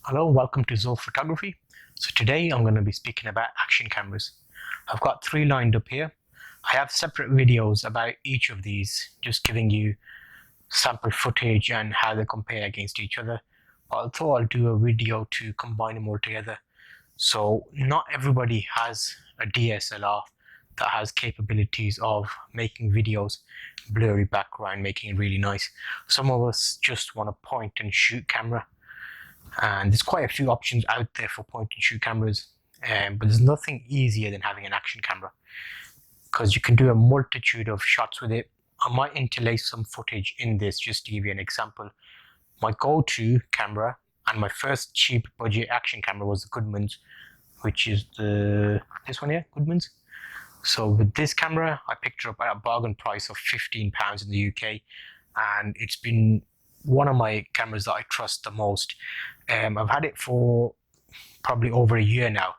Hello, welcome to Zulf Photography. So today I'm going to be speaking about action cameras. I've got three lined up here. I have separate videos about each of these, just giving you sample footage and how they compare against each other. I thought I'll do a video to combine them all together. So not everybody has a DSLR that has capabilities of making videos, blurry background, making it really nice. Some of us just want a point and shoot camera. And there's quite a few options out there for point and shoot cameras, but there's nothing easier than having an action camera because you can do a multitude of shots with it. I might interlace some footage in this just to give you an example. My go-to camera and my first cheap budget action camera was the Goodman's, which is this one here, Goodman's. So with this camera, I picked it up at a bargain price of £15 in the UK, and it's been one of my cameras that I trust the most. I've had it for probably over a year now,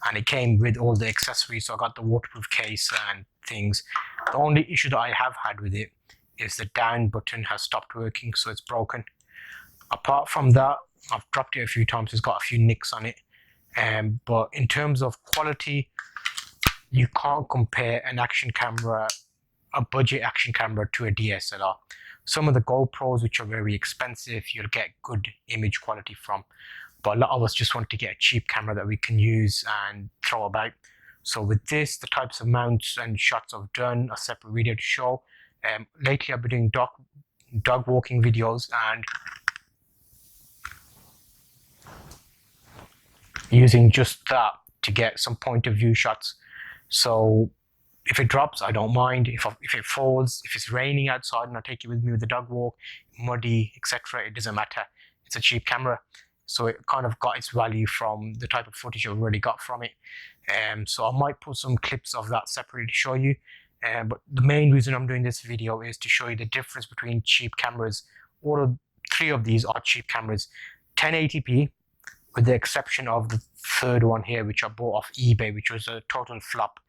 and it came with all the accessories. So I got the waterproof case and things. The only issue that I have had with it is the down button has stopped working, so it's broken. Apart from that, I've dropped it a few times. It's got a few nicks on it. But in terms of quality, you can't compare an action camera, a budget action camera, to a DSLR. Some of the GoPros, which are very expensive, you'll get good image quality from, but a lot of us just want to get a cheap camera that we can use and throw about. So with this, the types of mounts and shots I've done, a separate video to show. Lately I've been doing dog walking videos and using just that to get some point of view shots. So if it drops, I don't mind. If it falls, if it's raining outside and I take it with me with the dog walk, muddy, etc., it doesn't matter. It's a cheap camera, so it kind of got its value from the type of footage I've already got from it. So I might put some clips of that separately to show you. But the main reason I'm doing this video is to show you the difference between cheap cameras. All of three of these are cheap cameras. 1080p, with the exception of the third one here, which I bought off eBay, which was a total flop.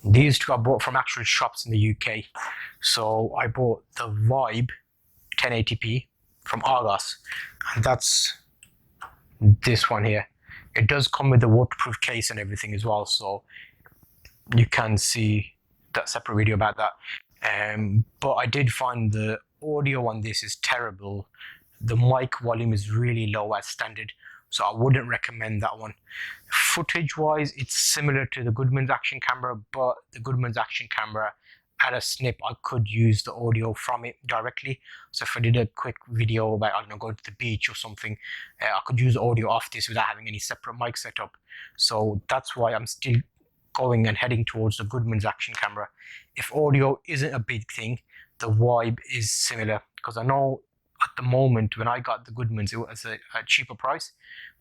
These two I bought from actual shops in the UK. So I bought the Vibe 1080p from Argos, and that's this one here. It does come with the waterproof case and everything as well, so you can see that separate video about that. But I did find the audio on this is terrible. The mic volume is really low as standard, so I wouldn't recommend that one. Footage wise, it's similar to the Goodman's action camera, but the Goodman's action camera had a snip. I could use the audio from it directly. So if I did a quick video about, I don't know, going to the beach or something, I could use the audio off this without having any separate mic setup. So that's why I'm still going and heading towards the Goodman's action camera. If audio isn't a big thing, the Vibe is similar, because I know at the moment when I got the Goodman's it was a cheaper price,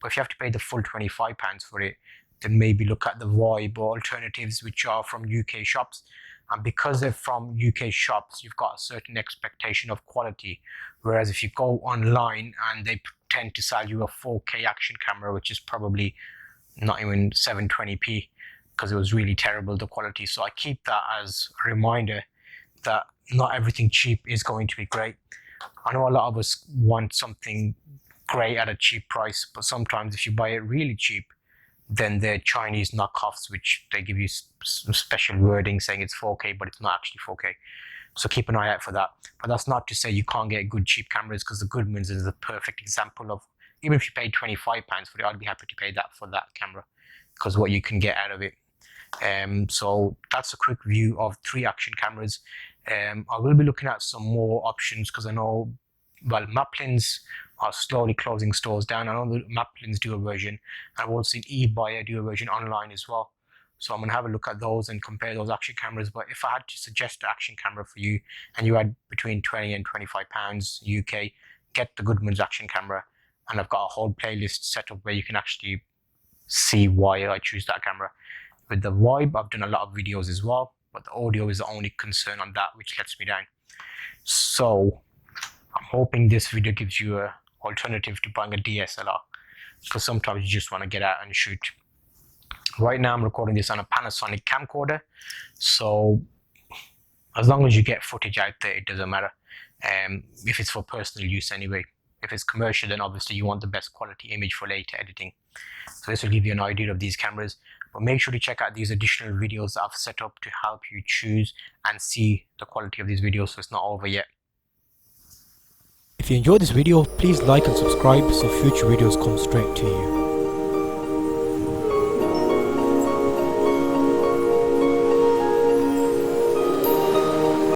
but if you have to pay the full £25 for it, then maybe look at the Vibe or alternatives which are from UK shops. And because they're from UK shops, you've got a certain expectation of quality, whereas if you go online and they tend to sell you a 4K action camera, which is probably not even 720p, because it was really terrible, the quality. So I keep that as a reminder that not everything cheap is going to be great. I know a lot of us want something great at a cheap price, but sometimes if you buy it really cheap, then they're Chinese knockoffs, which they give you some special wording saying it's 4K, but it's not actually 4K. So keep an eye out for that. But that's not to say you can't get good cheap cameras, because the Goodman's is the perfect example of, even if you paid £25 for it, I'd be happy to pay that for that camera, because what you can get out of it. So that's a quick view of three action cameras. I will be looking at some more options, because I know, well, Maplins are slowly closing stores down. I know the Maplins do a version. I've also seen eBuyer do a version online as well. So I'm going to have a look at those and compare those action cameras. But if I had to suggest an action camera for you, and you had between £20 and £25 UK, get the Goodman's action camera. And I've got a whole playlist set up where you can actually see why I choose that camera. With the Vibe, I've done a lot of videos as well, but the audio is the only concern on that, which lets me down. So I'm hoping this video gives you an alternative to buying a DSLR, because sometimes you just want to get out and shoot. Right now I'm recording this on a Panasonic camcorder, so as long as you get footage out there, it doesn't matter, if it's for personal use anyway. If it's commercial, then obviously you want the best quality image for later editing. So this will give you an idea of these cameras. But make sure to check out these additional videos that I've set up to help you choose and see the quality of these videos, so it's not over yet. If you enjoyed this video, please like and subscribe so future videos come straight to you.